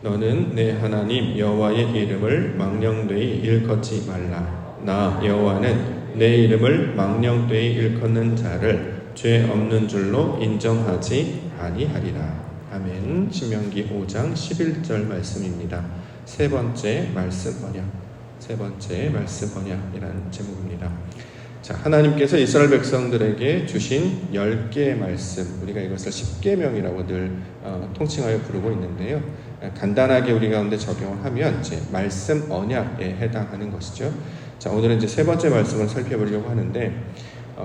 너는 내 하나님 여호와의 이름을 망령되이 일컫지 말라. 나 여호와는 내 이름을 망령되이 일컫는 자를 죄 없는 줄로 인정하지 아니하리라. 아멘. 신명기 5장 11절 말씀입니다. 세 번째 말씀 언약. 세 번째 말씀 언약이라는 제목입니다. 자, 하나님께서 이스라엘 백성들에게 주신 10개의 말씀, 우리가 이것을 10계명이라고 늘 통칭하여 부르고 있는데요. 간단하게 우리 가운데 적용을 하면 이제 말씀 언약에 해당하는 것이죠. 자, 오늘은 이제 세 번째 말씀을 살펴보려고 하는데,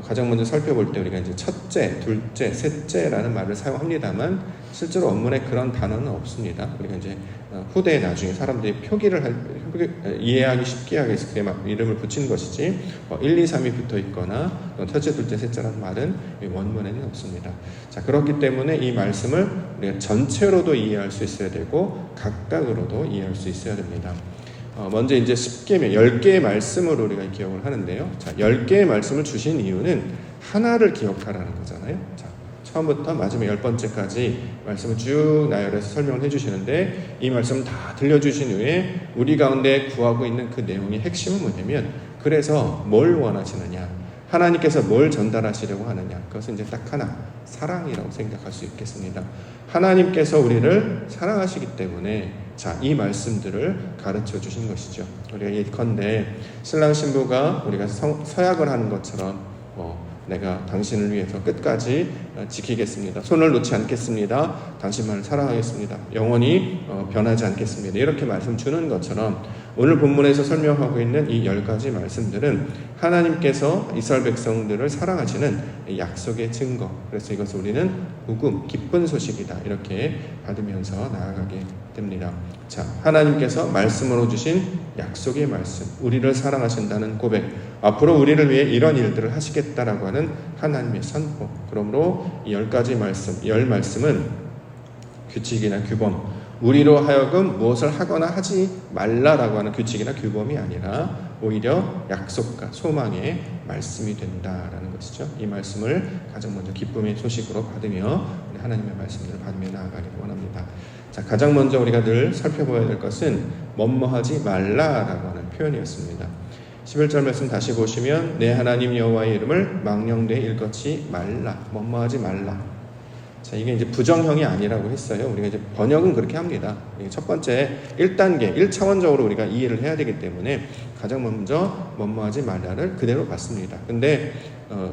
가장 먼저 살펴볼 때 우리가 이제 첫째, 둘째, 셋째라는 말을 사용합니다만 실제로 원문에 그런 단어는 없습니다. 우리가 이제 후대에 나중에 사람들이 이해하기 쉽게 하기 위해서 그 이름을 붙인 것이지 1, 2, 3이 붙어 있거나 첫째, 둘째, 셋째라는 말은 원문에는 없습니다. 자, 그렇기 때문에 이 말씀을 우리가 전체로도 이해할 수 있어야 되고 각각으로도 이해할 수 있어야 됩니다. 먼저 이제 10계명, 10개의 말씀을 우리가 기억을 하는데요. 자, 10개의 말씀을 주신 이유는 하나를 기억하라는 거잖아요. 자, 처음부터 마지막 10번째까지 말씀을 쭉 나열해서 설명을 해주시는데, 이 말씀 다 들려주신 후에 우리 가운데 구하고 있는 그 내용의 핵심은 뭐냐면, 그래서 뭘 원하시느냐, 하나님께서 뭘 전달하시려고 하느냐, 그것은 이제 딱 하나, 사랑이라고 생각할 수 있겠습니다. 하나님께서 우리를 사랑하시기 때문에 자, 이 말씀들을 가르쳐 주신 것이죠. 우리가 예컨대 신랑 신부가 우리가 서약을 하는 것처럼 내가 당신을 위해서 끝까지 지키겠습니다. 손을 놓지 않겠습니다. 당신만을 사랑하겠습니다. 영원히 변하지 않겠습니다. 이렇게 말씀 주는 것처럼 오늘 본문에서 설명하고 있는 이 10가지 말씀들은 하나님께서 이스라엘 백성들을 사랑하시는 약속의 증거, 그래서 이것을 우리는 복음, 기쁜 소식이다 이렇게 받으면서 나아가게 됩니다. 자, 하나님께서 말씀으로 주신 약속의 말씀, 우리를 사랑하신다는 고백, 앞으로 우리를 위해 이런 일들을 하시겠다라고 하는 하나님의 선포. 그러므로 이 10가지 말씀, 10말씀은 규칙이나 규범, 우리로 하여금 무엇을 하거나 하지 말라라고 하는 규칙이나 규범이 아니라 오히려 약속과 소망의 말씀이 된다라는 것이죠. 이 말씀을 가장 먼저 기쁨의 소식으로 받으며 하나님의 말씀들을 받으며 나아가기를 원합니다. 자, 가장 먼저 우리가 늘 살펴봐야 될 것은 뭐뭐하지 말라라고 하는 표현이었습니다. 11절 말씀 다시 보시면 내 하나님 여호와의 이름을 망령되이 일컫지 말라, 뭐뭐하지 말라. 자, 이게 이제 부정형이 아니라고 했어요. 우리가 이제 번역은 그렇게 합니다. 첫 번째 1단계, 1차원적으로 우리가 이해를 해야 되기 때문에 가장 먼저 뭐뭐하지 말라를 그대로 봤습니다. 근데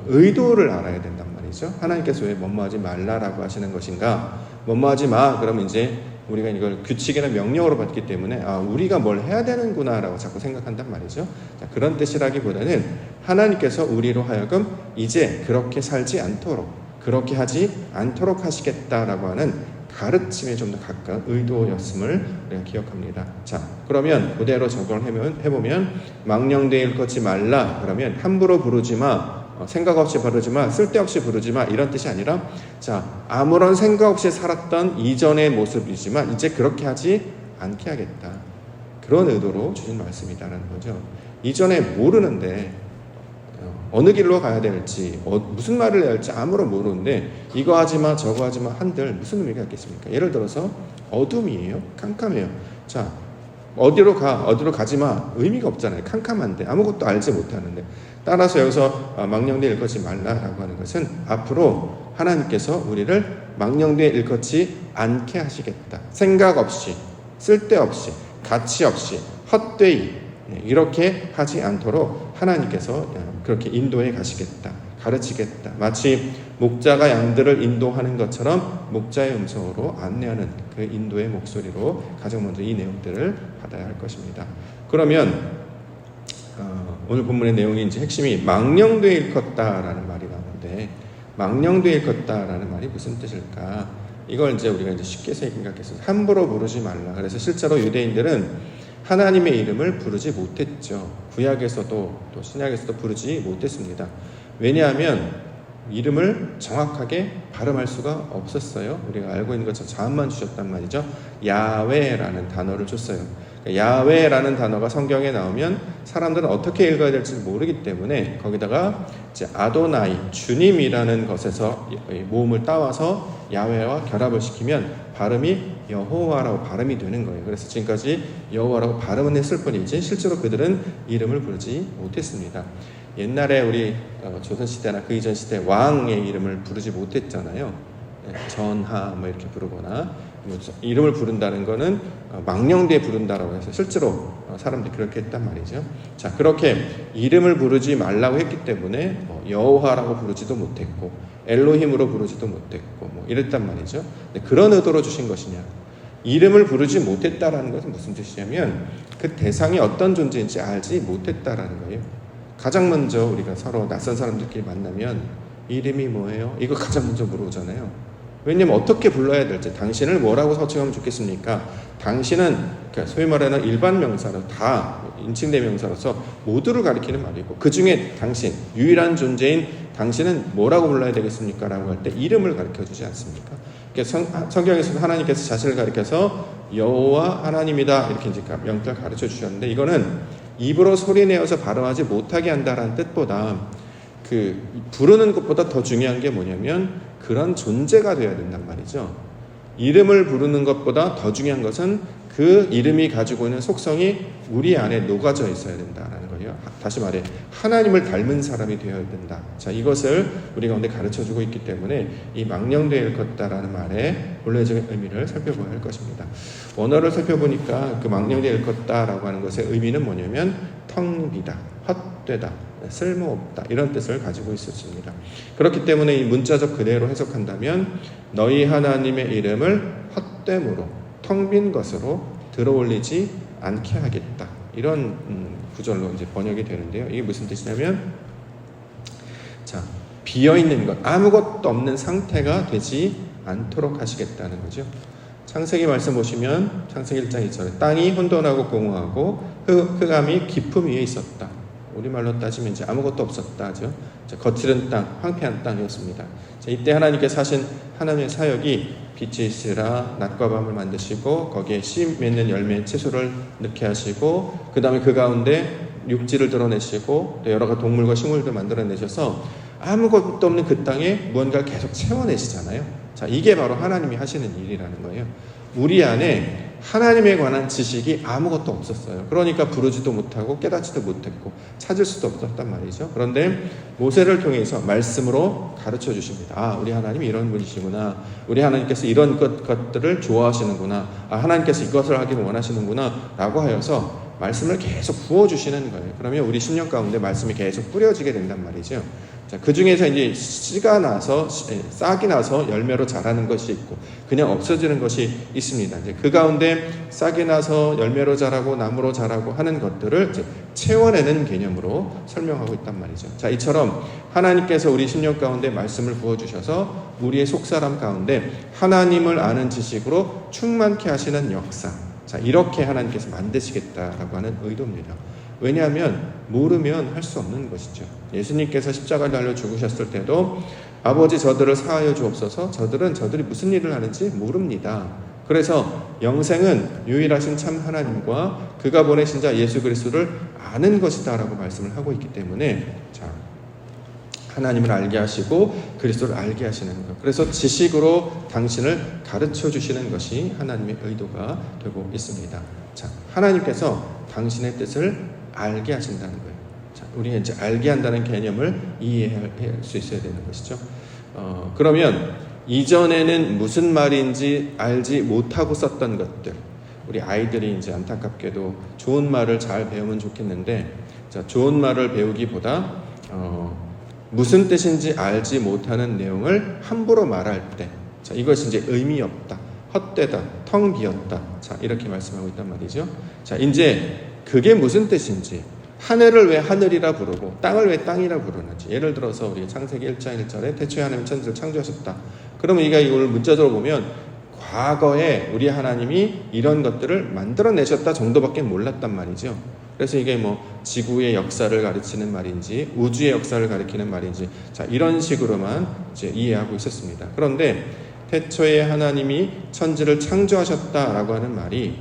의도를 알아야 된단 말이죠. 하나님께서 왜 뭐뭐하지 말라라고 하시는 것인가? 뭐뭐하지 마, 그러면 이제 우리가 이걸 규칙이나 명령으로 받기 때문에 우리가 뭘 해야 되는구나라고 자꾸 생각한단 말이죠. 자, 그런 뜻이라기보다는 하나님께서 우리로 하여금 이제 그렇게 살지 않도록, 그렇게 하지 않도록 하시겠다라고 하는 가르침에 좀 더 가까운 의도였음을 우리가 기억합니다. 자, 그러면 그대로 적용을 해보면 망령되이 일컫지 말라, 그러면 함부로 부르지 마, 생각 없이 부르지 마, 쓸데없이 부르지 마, 이런 뜻이 아니라, 자, 아무런 생각 없이 살았던 이전의 모습이지만 이제 그렇게 하지 않게 하겠다, 그런 의도로 주신 말씀이라는 거죠. 이전에 모르는데 어느 길로 가야 될지, 무슨 말을 해야 할지 아무런 모르는데 이거 하지마 저거 하지마 한들 무슨 의미가 있겠습니까? 예를 들어서 어둠이에요. 캄캄해요. 자, 어디로 가지마, 의미가 없잖아요. 캄캄한데 아무것도 알지 못하는데. 따라서 여기서 망령되이 일컫지 말라라고 하는 것은 앞으로 하나님께서 우리를 망령되이 일컫지 않게 하시겠다, 생각 없이, 쓸데없이, 가치 없이, 헛되이 이렇게 하지 않도록 하나님께서 그렇게 인도해 가시겠다, 가르치겠다. 마치 목자가 양들을 인도하는 것처럼 목자의 음성으로 안내하는 그 인도의 목소리로 가장 먼저 이 내용들을 받아야 할 것입니다. 그러면 오늘 본문의 내용이 이제 핵심이 망령되이 일컫다라는 말이 나오는데, 망령되이 일컫다라는 말이 무슨 뜻일까? 이걸 이제 우리가 이제 쉽게 생각해서 함부로 부르지 말라. 그래서 실제로 유대인들은 하나님의 이름을 부르지 못했죠. 구약에서도 또 신약에서도 부르지 못했습니다. 왜냐하면 이름을 정확하게 발음할 수가 없었어요. 우리가 알고 있는 것처럼 자음만 주셨단 말이죠. 야훼라는 단어를 줬어요. 야훼라는 단어가 성경에 나오면 사람들은 어떻게 읽어야 될지 모르기 때문에 거기다가 이제 아도나이, 주님이라는 것에서 모음을 따와서 야훼와 결합을 시키면 발음이 여호와라고 발음이 되는 거예요. 그래서 지금까지 여호와라고 발음은 했을 뿐이지 실제로 그들은 이름을 부르지 못했습니다. 옛날에 우리 조선시대나 그 이전 시대 왕의 이름을 부르지 못했잖아요. 전하 뭐 이렇게 부르거나 이름을 부른다는 거는 망령되이 부른다라고 해서 실제로 사람들이 그렇게 했단 말이죠. 자, 그렇게 이름을 부르지 말라고 했기 때문에 여호와라고 부르지도 못했고 엘로힘으로 부르지도 못했고 뭐 이랬단 말이죠. 근데 그런 의도로 주신 것이냐? 이름을 부르지 못했다라는 것은 무슨 뜻이냐면 그 대상이 어떤 존재인지 알지 못했다라는 거예요. 가장 먼저 우리가 서로 낯선 사람들끼리 만나면 이름이 뭐예요? 이거 가장 먼저 물어보잖아요. 왜냐면 어떻게 불러야 될지, 당신을 뭐라고 서칭하면 좋겠습니까? 당신은 소위 말하는 일반 명사로 다 인칭대명사로서 모두를 가리키는 말이고 그 중에 당신, 유일한 존재인 당신은 뭐라고 불러야 되겠습니까? 라고 할 때 이름을 가르쳐 주지 않습니까? 성경에서는 하나님께서 자신을 가리켜서 여호와 하나님이다 이렇게 이제 명칭을 가르쳐 주셨는데 이거는 입으로 소리내어서 발음하지 못하게 한다라는 뜻보다 그 부르는 것보다 더 중요한 게 뭐냐면 그런 존재가 되어야 된단 말이죠. 이름을 부르는 것보다 더 중요한 것은 그 이름이 가지고 있는 속성이 우리 안에 녹아져 있어야 된다라는 거예요. 다시 말해 하나님을 닮은 사람이 되어야 된다. 자, 이것을 우리 가운데 가르쳐주고 있기 때문에 이 망령되어 일컫다라는 말의 본래적인 의미를 살펴봐야 할 것입니다. 원어를 살펴보니까 그 망령되어 일컫다라고 하는 것의 의미는 뭐냐면 텅 비다, 헛되다, 쓸모없다 이런 뜻을 가지고 있었습니다. 그렇기 때문에 이 문자적 그대로 해석한다면 너희 하나님의 이름을 헛됨으로 텅 빈 것으로 들어올리지 않게 하겠다 이런 구절로 이제 번역이 되는데요. 이게 무슨 뜻이냐면 자, 비어있는 것, 아무것도 없는 상태가 되지 않도록 하시겠다는 거죠. 창세기 말씀 보시면 창세기 1장 2절에 땅이 혼돈하고 공허하고 흑암이 깊음 위에 있었다. 우리말로 따지면 이제 아무것도 없었다죠. 거칠은 땅, 황폐한 땅이었습니다. 이때 하나님께서 하신 하나님의 사역이 빛이 있으라 낮과 밤을 만드시고 거기에 씨 맺는 열매 채소를 넣게 하시고 그 다음에 그 가운데 육지를 드러내시고 또 여러 가지 동물과 식물도 만들어내셔서 아무것도 없는 그 땅에 무언가를 계속 채워내시잖아요. 자, 이게 바로 하나님이 하시는 일이라는 거예요. 우리 안에 하나님에 관한 지식이 아무것도 없었어요. 그러니까 부르지도 못하고 깨닫지도 못했고 찾을 수도 없었단 말이죠. 그런데 모세를 통해서 말씀으로 가르쳐 주십니다. 아, 우리 하나님이 이런 분이시구나. 우리 하나님께서 이런 것들을 좋아하시는구나. 아, 하나님께서 이것을 하기를 원하시는구나 라고 하여서 말씀을 계속 부어주시는 거예요. 그러면 우리 심령 가운데 말씀이 계속 뿌려지게 된단 말이죠. 자, 그 중에서 이제 씨가 나서 싹이 나서 열매로 자라는 것이 있고 그냥 없어지는 것이 있습니다. 이제 그 가운데 싹이 나서 열매로 자라고 나무로 자라고 하는 것들을 이제 채워내는 개념으로 설명하고 있단 말이죠. 자, 이처럼 하나님께서 우리 심령 가운데 말씀을 부어주셔서 우리의 속사람 가운데 하나님을 아는 지식으로 충만케 하시는 역사. 자, 이렇게 하나님께서 만드시겠다라고 하는 의도입니다. 왜냐하면 모르면 할 수 없는 것이죠. 예수님께서 십자가를 달려 죽으셨을 때도 아버지 저들을 사하여 주옵소서 저들이 무슨 일을 하는지 모릅니다. 그래서 영생은 유일하신 참 하나님과 그가 보내신 자 예수 그리스도를 아는 것이다 라고 말씀을 하고 있기 때문에 자, 하나님을 알게 하시고 그리스도를 알게 하시는 것. 그래서 지식으로 당신을 가르쳐 주시는 것이 하나님의 의도가 되고 있습니다. 자, 하나님께서 당신의 뜻을 알게 하신다는 거예요. 자, 우리가 이제 알게 한다는 개념을 이해할 수 있어야 되는 것이죠. 그러면 이전에는 무슨 말인지 알지 못하고 썼던 것들, 우리 아이들이 이제 안타깝게도 좋은 말을 잘 배우면 좋겠는데, 자, 좋은 말을 배우기보다 무슨 뜻인지 알지 못하는 내용을 함부로 말할 때, 자, 이것이 이제 의미 없다, 헛되다, 텅 비었다. 자, 이렇게 말씀하고 있단 말이죠. 자, 이제 그게 무슨 뜻인지, 하늘을 왜 하늘이라 부르고 땅을 왜 땅이라 부르는지. 예를 들어서 우리 창세기 1장 1절에 태초에 하나님 천지를 창조하셨다. 그러면 이걸 문자적으로 보면 과거에 우리 하나님이 이런 것들을 만들어내셨다 정도밖에 몰랐단 말이죠. 그래서 이게 뭐 지구의 역사를 가르치는 말인지 우주의 역사를 가리키는 말인지 자, 이런 식으로만 이제 이해하고 있었습니다. 그런데 태초에 하나님이 천지를 창조하셨다라고 하는 말이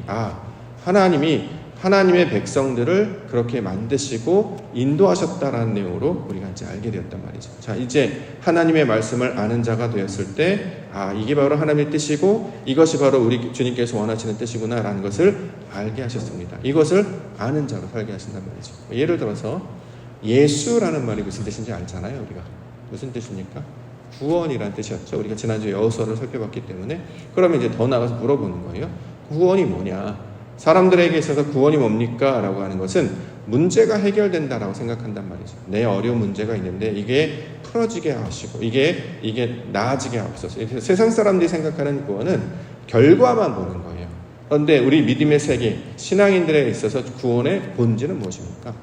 하나님이 하나님의 백성들을 그렇게 만드시고 인도하셨다라는 내용으로 우리가 이제 알게 되었단 말이죠. 자, 이제 하나님의 말씀을 아는 자가 되었을 때, 이게 바로 하나님의 뜻이고 이것이 바로 우리 주님께서 원하시는 뜻이구나라는 것을 알게 하셨습니다. 이것을 아는 자로 살게 하신단 말이죠. 예를 들어서 예수라는 말이 무슨 뜻인지 알잖아요. 우리가 무슨 뜻입니까? 구원이라는 뜻이었죠. 우리가 지난주에 여호수아를 살펴봤기 때문에. 그러면 이제 더 나가서 물어보는 거예요. 구원이 뭐냐? 사람들에게 있어서 구원이 뭡니까? 라고 하는 것은 문제가 해결된다라고 생각한단 말이죠. 내 어려운 문제가 있는데 이게 풀어지게 하시고 이게 나아지게 하옵소서. 세상 사람들이 생각하는 구원은 결과만 보는 거예요. 그런데 우리 믿음의 세계, 신앙인들에 있어서 구원의 본질은 무엇입니까?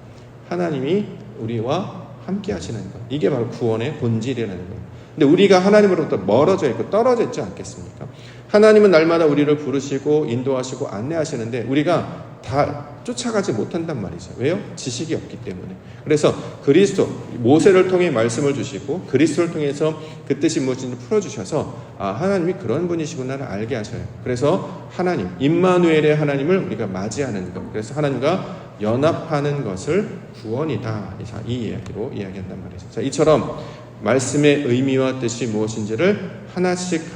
하나님이 우리와 함께 하시는 것. 이게 바로 구원의 본질이라는 거예요. 근데 우리가 하나님으로부터 멀어져 있고 떨어져 있지 않겠습니까? 하나님은 날마다 우리를 부르시고 인도하시고 안내하시는데 우리가 다 쫓아가지 못한단 말이죠. 왜요? 지식이 없기 때문에. 그래서 그리스도, 모세를 통해 말씀을 주시고 그리스도를 통해서 그 뜻이 무엇인지 풀어주셔서 하나님이 그런 분이시구나를 알게 하셔요. 그래서 하나님, 임마누엘의 하나님을 우리가 맞이하는 것, 그래서 하나님과 연합하는 것을 구원이다. 이 이야기로 이야기한단 말이죠. 자, 이처럼 말씀의 의미와 뜻이 무엇인지를 하나씩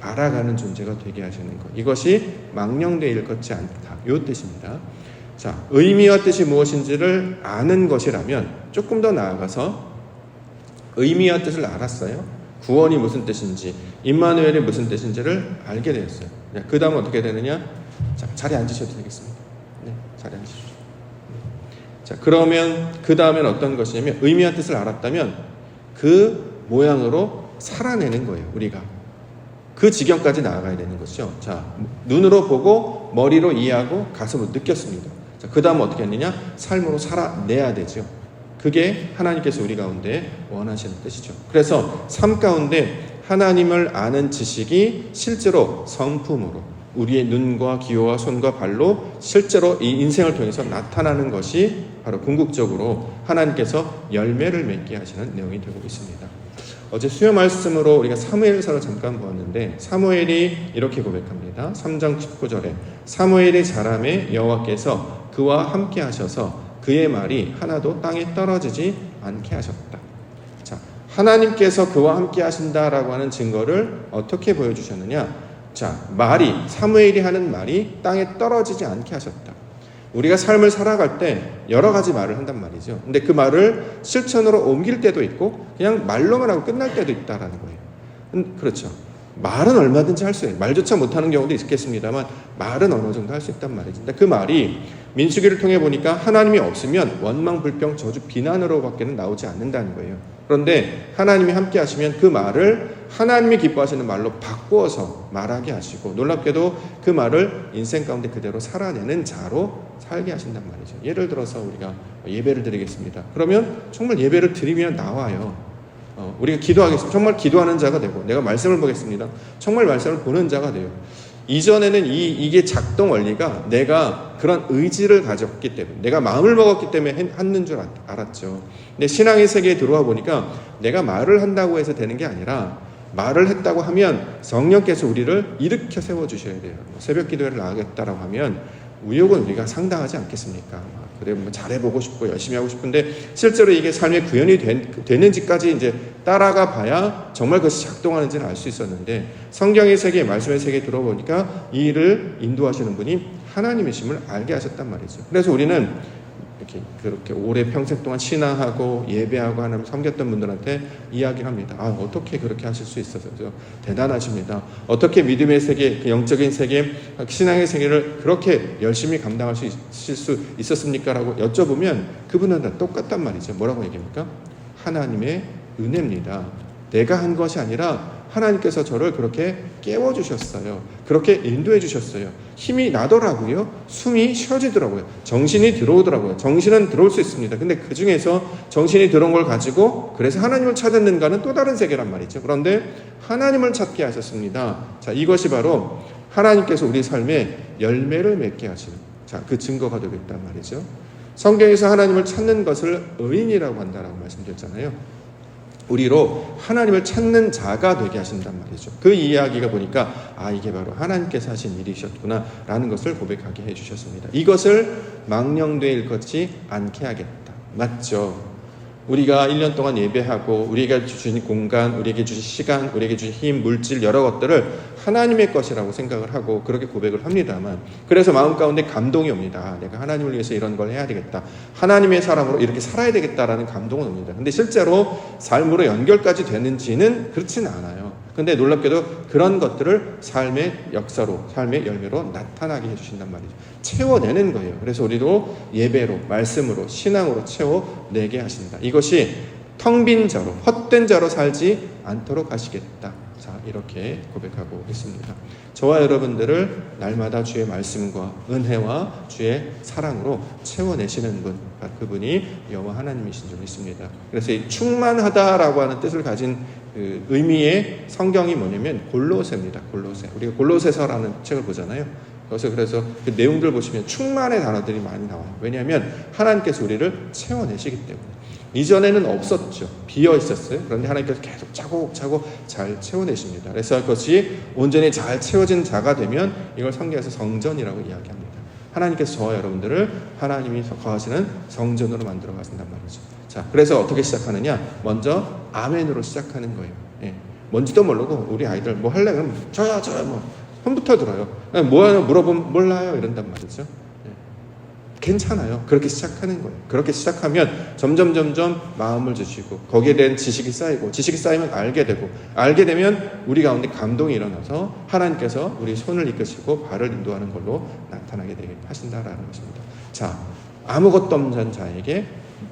알아가는 존재가 되게 하시는 것. 이것이 망령되이 일컫지 않다. 이 뜻입니다. 자, 의미와 뜻이 무엇인지를 아는 것이라면 조금 더 나아가서 의미와 뜻을 알았어요. 구원이 무슨 뜻인지, 임마누엘이 무슨 뜻인지를 알게 되었어요. 그 다음 어떻게 되느냐? 자, 자리에 앉으셔도 되겠습니다. 네, 자리에 앉으십시오. 자, 그러면 그 다음엔 어떤 것이냐면 의미와 뜻을 알았다면 그 모양으로 살아내는 거예요. 우리가 그 지경까지 나아가야 되는 것이죠. 자, 눈으로 보고 머리로 이해하고 가슴으로 느꼈습니다. 자, 그 다음 어떻게 했느냐? 삶으로 살아내야 되죠. 그게 하나님께서 우리 가운데 원하시는 뜻이죠. 그래서 삶 가운데 하나님을 아는 지식이 실제로 성품으로 우리의 눈과 귀와 손과 발로 실제로 이 인생을 통해서 나타나는 것이 바로 궁극적으로 하나님께서 열매를 맺게 하시는 내용이 되고 있습니다. 어제 수요 말씀으로 우리가 사무엘서를 잠깐 보았는데 사무엘이 이렇게 고백합니다. 3장 19절에 사무엘이 자라매 여호와께서 그와 함께 하셔서 그의 말이 하나도 땅에 떨어지지 않게 하셨다. 자, 하나님께서 그와 함께 하신다라고 하는 증거를 어떻게 보여주셨느냐? 자, 사무엘이 하는 말이 땅에 떨어지지 않게 하셨다. 우리가 삶을 살아갈 때 여러 가지 말을 한단 말이죠. 근데 그 말을 실천으로 옮길 때도 있고 그냥 말로만 하고 끝날 때도 있다라는 거예요. 그렇죠. 말은 얼마든지 할 수 있어요. 말조차 못하는 경우도 있겠습니다만 말은 어느 정도 할 수 있단 말이죠. 근데 그 말이 민수기를 통해 보니까 하나님이 없으면 원망, 불평, 저주, 비난으로밖에는 나오지 않는다는 거예요. 그런데 하나님이 함께 하시면 그 말을 하나님이 기뻐하시는 말로 바꾸어서 말하게 하시고 놀랍게도 그 말을 인생 가운데 그대로 살아내는 자로 살게 하신단 말이죠. 예를 들어서 우리가 예배를 드리겠습니다. 그러면 정말 예배를 드리면 나와요. 우리가 기도하겠습니다. 정말 기도하는 자가 되고 내가 말씀을 보겠습니다. 정말 말씀을 보는 자가 돼요. 이전에는 이게 작동 원리가 내가 그런 의지를 가졌기 때문에 내가 마음을 먹었기 때문에 하는 줄 알았죠. 근데 신앙의 세계에 들어와 보니까 내가 말을 한다고 해서 되는 게 아니라 말을 했다고 하면 성령께서 우리를 일으켜 세워주셔야 돼요. 새벽 기도회를 나가겠다라고 하면 의욕은 우리가 상당하지 않겠습니까? 그래 잘해보고 싶고 열심히 하고 싶은데 실제로 이게 삶의 구현이 되는지까지 이제 따라가 봐야 정말 그것이 작동하는지는 알 수 있었는데 성경의 세계, 말씀의 세계에 들어보니까 이 일을 인도하시는 분이 하나님이심을 알게 하셨단 말이죠. 그래서 우리는 그렇게 오래 평생 동안 신앙하고 예배하고 하나님 섬겼던 분들한테 이야기를 합니다. 어떻게 그렇게 하실 수 있어서 대단하십니다. 어떻게 믿음의 세계, 그 영적인 세계, 신앙의 세계를 그렇게 열심히 감당할 수 있을 수 있었습니까? 라고 여쭤보면 그분은 다 똑같단 말이죠. 뭐라고 얘기합니까? 하나님의 은혜입니다. 내가 한 것이 아니라 하나님께서 저를 그렇게 깨워주셨어요. 그렇게 인도해 주셨어요. 힘이 나더라고요. 숨이 쉬어지더라고요. 정신이 들어오더라고요. 정신은 들어올 수 있습니다. 근데 그 중에서 정신이 들어온 걸 가지고 그래서 하나님을 찾았는가는 또 다른 세계란 말이죠. 그런데 하나님을 찾게 하셨습니다. 자, 이것이 바로 하나님께서 우리 삶에 열매를 맺게 하시는 그 증거가 되고 있단 말이죠. 성경에서 하나님을 찾는 것을 의인이라고 한다라고 말씀드렸잖아요. 우리로 하나님을 찾는 자가 되게 하신단 말이죠. 그 이야기가 보니까 이게 바로 하나님께서 하신 일이셨구나 라는 것을 고백하게 해주셨습니다. 이것을 망령되이 일컫지 않게 하겠다. 맞죠? 우리가 1년 동안 예배하고 우리에게 주신 공간, 우리에게 주신 시간, 우리에게 주신 힘, 물질 여러 것들을 하나님의 것이라고 생각을 하고 그렇게 고백을 합니다만, 그래서 마음 가운데 감동이 옵니다. 내가 하나님을 위해서 이런 걸 해야 되겠다, 하나님의 사람으로 이렇게 살아야 되겠다라는 감동은 옵니다. 근데 실제로 삶으로 연결까지 되는지는 그렇지는 않아요. 근데 놀랍게도 그런 것들을 삶의 역사로, 삶의 열매로 나타나게 해주신단 말이죠. 채워내는 거예요. 그래서 우리도 예배로, 말씀으로, 신앙으로 채워내게 하신다. 이것이 텅 빈 자로, 헛된 자로 살지 않도록 하시겠다. 자, 이렇게 고백하고 있습니다. 저와 여러분들을 날마다 주의 말씀과 은혜와 주의 사랑으로 채워내시는 분, 그분이 여호와 하나님이신 줄 믿습니다. 그래서 이 충만하다라고 하는 뜻을 가진 그 의미의 성경이 뭐냐면 골로새입니다. 골로새. 우리가 골로새서라는 책을 보잖아요. 그래서 그 내용들 보시면 충만의 단어들이 많이 나와요. 왜냐하면 하나님께서 우리를 채워내시기 때문에. 이전에는 없었죠. 비어 있었어요. 그런데 하나님께서 계속 차곡차곡 잘 채워내십니다. 그래서 그것이 온전히 잘 채워진 자가 되면 이걸 성경에서 성전이라고 이야기합니다. 하나님께서 저와 여러분들을 하나님이 거하시는 성전으로 만들어 가신단 말이죠. 자, 그래서 어떻게 시작하느냐? 먼저 아멘으로 시작하는 거예요. 예. 뭔지도 모르고 우리 아이들 뭐 할래? 그럼 저요 뭐 손부터 들어요. 뭐 하냐 물어보면 몰라요 이런단 말이죠. 괜찮아요. 그렇게 시작하는 거예요. 그렇게 시작하면 점점 마음을 주시고 거기에 대한 지식이 쌓이고, 지식이 쌓이면 알게 되고, 알게 되면 우리 가운데 감동이 일어나서 하나님께서 우리 손을 이끄시고 발을 인도하는 걸로 나타나게 되게 하신다라는 것입니다. 자, 아무것도 없는 자에게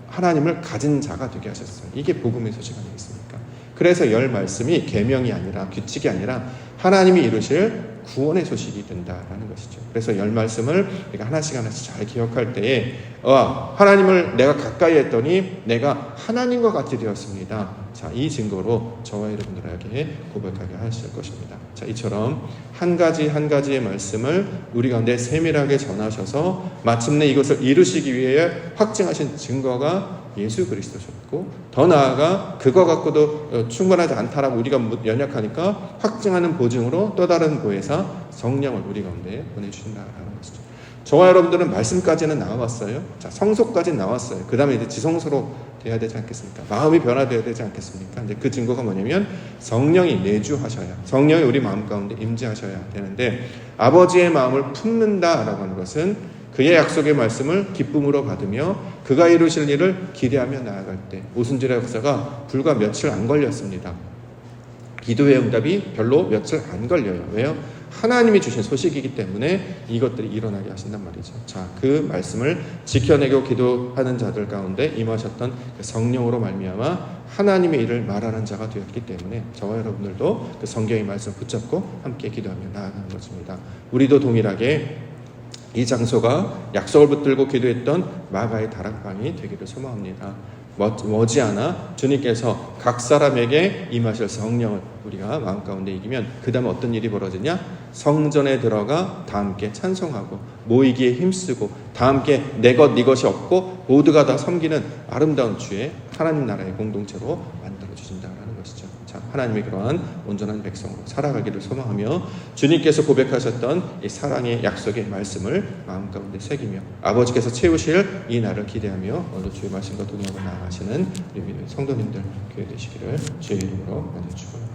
하나님을 가진 자가 되게 하셨어요. 이게 복음의 소식 아니겠습니까? 그래서 열 말씀이 계명이 아니라 규칙이 아니라 하나님이 이루실 구원의 소식이 된다라는 것이죠. 그래서 열 말씀을 우리가 하나씩 잘 기억할 때에 하나님을 내가 가까이 했더니 내가 하나님과 같이 되었습니다. 자, 이 증거로 저와 여러분들에게 고백하게 하실 것입니다. 자, 이처럼 한 가지의 말씀을 우리 가운데 세밀하게 전하셔서 마침내 이것을 이루시기 위해 확증하신 증거가 예수 그리스도셨고, 더 나아가 그거 갖고도 충분하지 않다라고 우리가 연약하니까 확증하는 보증으로 또 다른 보혜사 성령을 우리 가운데 보내주신다라는 것이죠. 저와 여러분들은 말씀까지는 나왔어요. 자, 성소까지는 나왔어요. 그 다음에 이제 지성소로 돼야 되지 않겠습니까? 마음이 변화되어야 되지 않겠습니까? 이제 그 증거가 뭐냐면 성령이 내주하셔야, 성령이 우리 마음 가운데 임재하셔야 되는데, 아버지의 마음을 품는다라고 하는 것은 그의 약속의 말씀을 기쁨으로 받으며 그가 이루실 일을 기대하며 나아갈 때, 오순절의 역사가 불과 며칠 안 걸렸습니다. 기도의 응답이 별로 며칠 안 걸려요. 왜요? 하나님이 주신 소식이기 때문에 이것들이 일어나게 하신단 말이죠. 자, 그 말씀을 지켜내고 기도하는 자들 가운데 임하셨던 그 성령으로 말미암아 하나님의 일을 말하는 자가 되었기 때문에 저와 여러분들도 그 성경의 말씀 붙잡고 함께 기도하며 나아가는 것입니다. 우리도 동일하게 이 장소가 약속을 붙들고 기도했던 마가의 다락방이 되기를 소망합니다. 머지않아 주님께서 각 사람에게 임하실 성령을 우리가 마음 가운데 이기면 그 다음에 어떤 일이 벌어지냐? 성전에 들어가 다 함께 찬송하고 모이기에 힘쓰고 다 함께 내 것 네 것이 없고 모두가 다 섬기는 아름다운 주의 하나님 나라의 공동체로 만들어주신다는 것이죠. 자, 하나님의 그러한 온전한 백성으로 살아가기를 소망하며 주님께서 고백하셨던 이 사랑의 약속의 말씀을 마음 가운데 새기며 아버지께서 채우실 이 날을 기대하며 오늘 주의 말씀과 동행하고 나아가시는 우리 성도님들 교회 되시기를 주의 이름으로 만나주시고